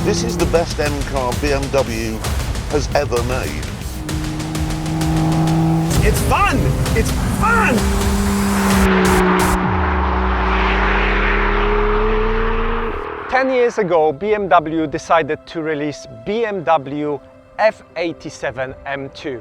This is the best M car BMW has ever made. It's fun! It's fun! Ten years ago, BMW decided to release BMW F87 M2,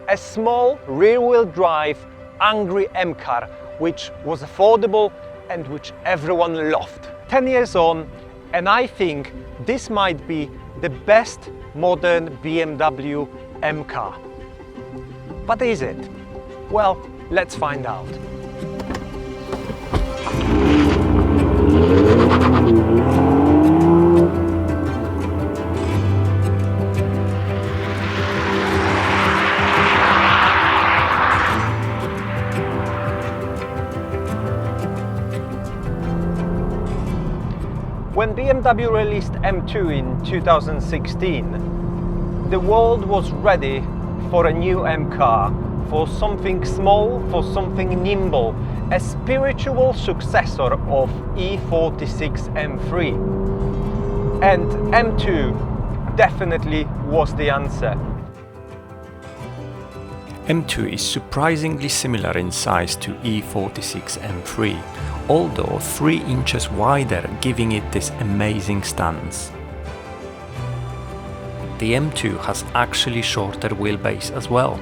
a small rear-wheel drive, angry M car, which was affordable and which everyone loved. 10 years on, and I think this might be the best modern BMW M car. But is it? Well, let's find out. When BMW released M2 in 2016, the world was ready for a new M car, for something small, for something nimble, a spiritual successor of E46 M3. And M2 definitely was the answer. M2 is surprisingly similar in size to E46 M3, although 3 inches wider, giving it this amazing stance. The M2 has actually shorter wheelbase as well.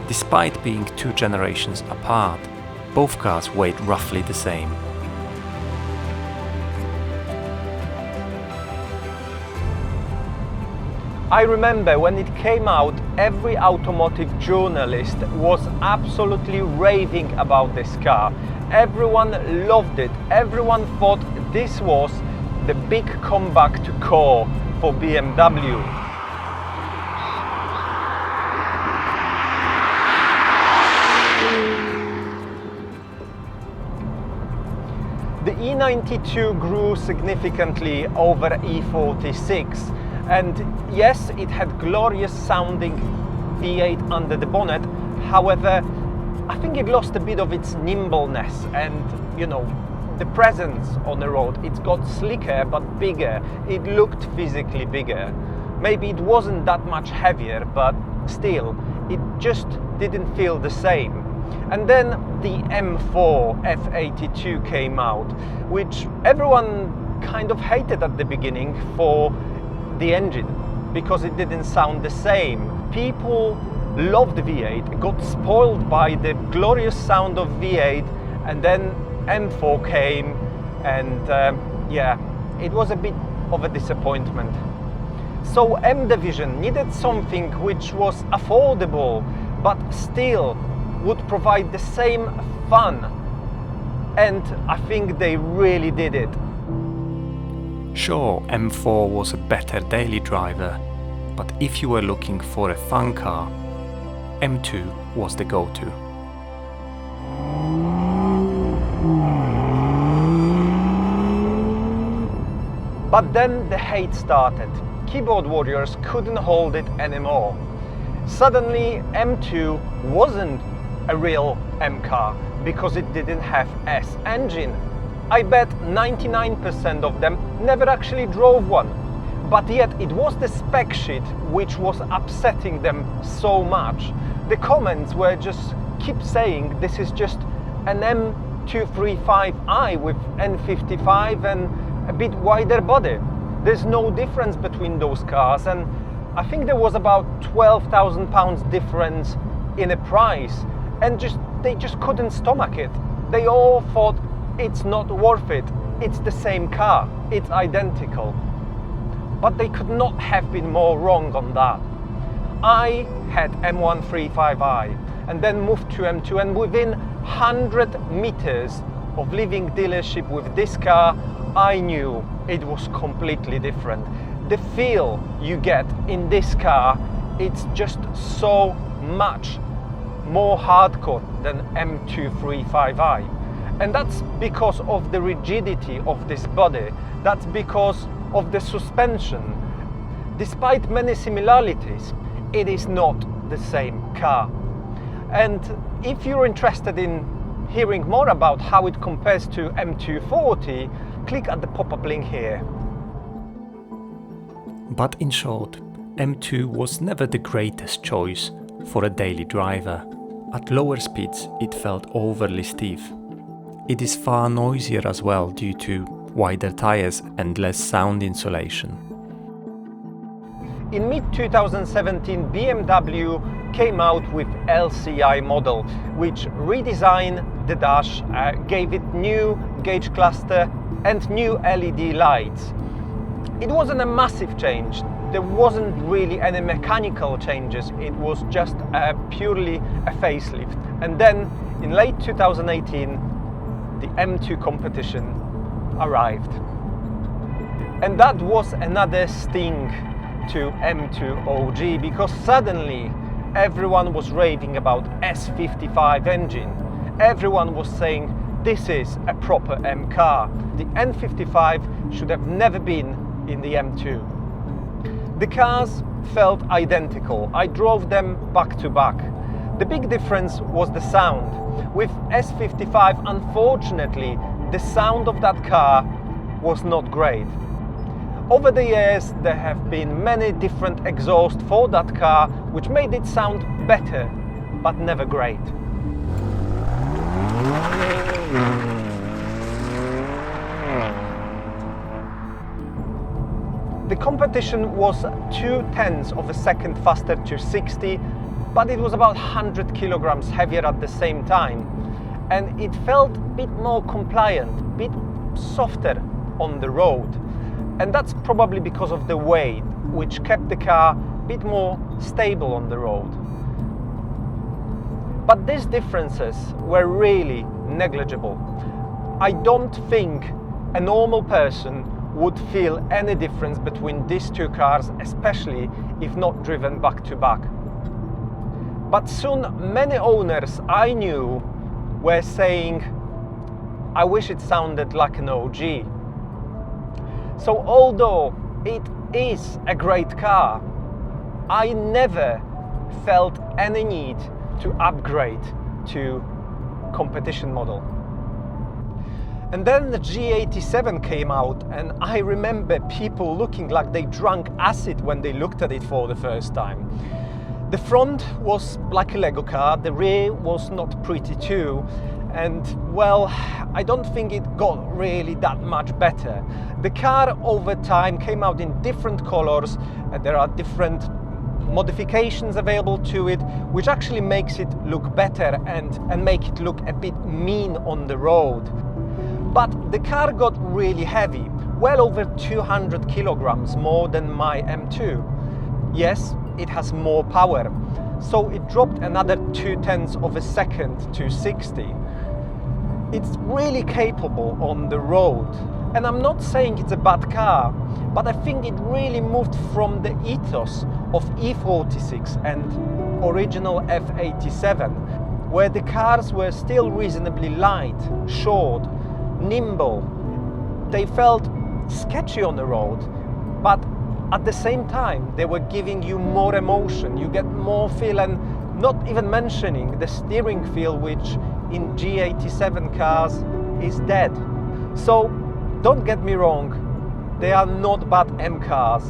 Despite being 2 generations apart, both cars weighed roughly the same. I remember when it came out, every automotive journalist was absolutely raving about this car. Everyone loved it. Everyone thought this was the big comeback to core for BMW. The E92 grew significantly over E46. And yes, it had glorious sounding V8 under the bonnet. However, I think it lost a bit of its nimbleness and, you know, the presence on the road. It got slicker but bigger. It looked physically bigger. Maybe it wasn't that much heavier, but still, it just didn't feel the same. And then the M4 F82 came out, which everyone kind of hated at the beginning for the engine, because it didn't sound the same. People loved V8, got spoiled by the glorious sound of V8, and then M4 came, and yeah, it was a bit of a disappointment. So M Division needed something which was affordable, but still would provide the same fun, and I think they really did it. Sure, M4 was a better daily driver, but if you were looking for a fun car, M2 was the go-to. But then the hate started. Keyboard warriors couldn't hold it anymore. Suddenly M2 wasn't a real M car because it didn't have S engine. I bet 99% of them never actually drove one. But yet it was the spec sheet which was upsetting them so much. The comments were just keep saying this is just an M235i with N55 and a bit wider body. There's no difference between those cars, and I think there was about £12,000 difference in a price, and they just couldn't stomach it. They all thought it's not worth it. It's the same car. It's identical. But they could not have been more wrong on that. I had M135i and then moved to M2, and within 100 meters of leaving dealership with this car, I knew it was completely different. The feel you get in this car, it's just so much more hardcore than M235i. And that's because of the rigidity of this body. That's because of the suspension. Despite many similarities, it is not the same car. And if you're interested in hearing more about how it compares to M240, click at the pop-up link here. But in short, M2 was never the greatest choice for a daily driver. At lower speeds it felt overly stiff. It is far noisier as well due to wider tyres and less sound insulation. In mid-2017, BMW came out with LCI model, which redesigned the dash, gave it new gauge cluster and new LED lights. It wasn't a massive change. There wasn't really any mechanical changes. It was just purely a facelift. And then in late 2018, the M2 competition arrived. And that was another sting to M2 OG, because suddenly everyone was raving about S55 engine. Everyone was saying this is a proper M car. The N55 should have never been in the M2. The cars felt identical. I drove them back to back. The big difference was the sound. With S55, unfortunately, the sound of that car was not great. Over the years, there have been many different exhausts for that car, which made it sound better, but never great. The competition was 0.2 of a second faster to 60, but it was about 100 kilograms heavier at the same time. And it felt a bit more compliant, a bit softer on the road. And that's probably because of the weight, which kept the car a bit more stable on the road. But these differences were really negligible. I don't think a normal person would feel any difference between these two cars, especially if not driven back to back. But soon many owners I knew were saying, I wish it sounded like an OG. So although it is a great car, I never felt any need to upgrade to competition model. And then the G87 came out, and I remember people looking like they drank acid when they looked at it for the first time. The front was like a Lego car, the rear was not pretty too, and well, I don't think it got really that much better. The car over time came out in different colors, and there are different modifications available to it, which actually makes it look better and make it look a bit mean on the road. But the car got really heavy, well over 200 kilograms more than my M2. Yes, it has more power, so it dropped another 0.2 of a second to 60. It's really capable on the road, and I'm not saying it's a bad car, but I think it really moved from the ethos of E46 and original F87, where the cars were still reasonably light, short, nimble. They felt sketchy on the road, but at the same time they were giving you more emotion, you get more feel, and not even mentioning the steering feel, which in G87 cars is dead. So don't get me wrong, they are not bad M cars,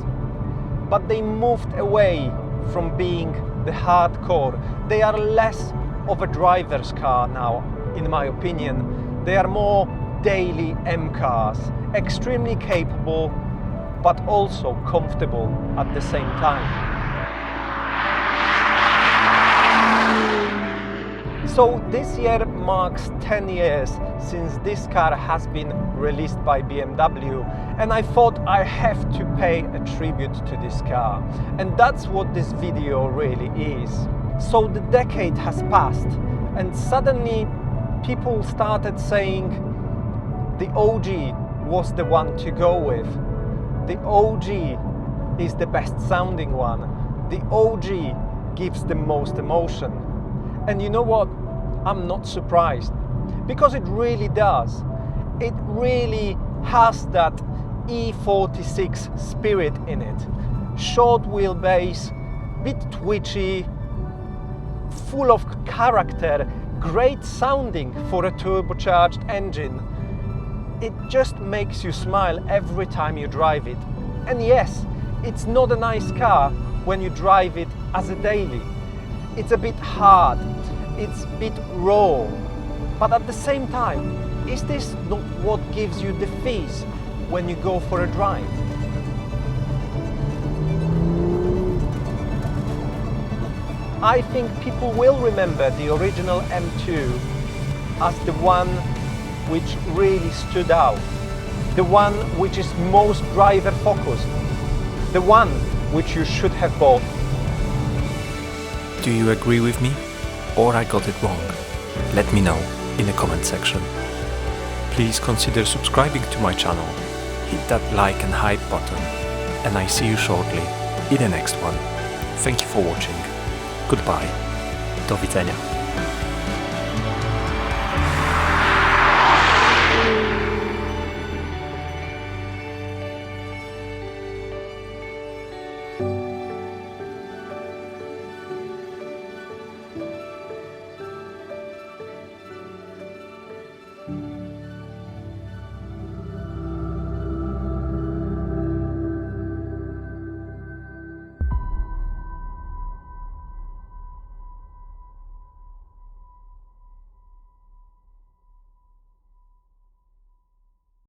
but they moved away from being the hardcore. They are less of a driver's car now, in my opinion. They are more daily M cars, extremely capable, but also comfortable at the same time. So this year marks 10 years since this car has been released by BMW, and I thought I have to pay a tribute to this car, and that's what this video really is. So the decade has passed, and suddenly people started saying the OG was the one to go with. The OG is the best sounding one. The OG gives the most emotion. And you know what? I'm not surprised, because it really does. It really has that E46 spirit in it. Short wheelbase, bit twitchy, full of character, great sounding for a turbocharged engine. It just makes you smile every time you drive it. And yes, it's not a nice car when you drive it as a daily. It's a bit hard, it's a bit raw, but at the same time, is this not what gives you the fizz when you go for a drive? I think people will remember the original M2 as the one which really stood out, the one which is most driver focused, the one which you should have bought. Do you agree with me, or I got it wrong? Let me know in the comment section. Please consider subscribing to my channel, hit that like and hype button, and I see you shortly in the next one. Thank you for watching. Goodbye. Do widzenia.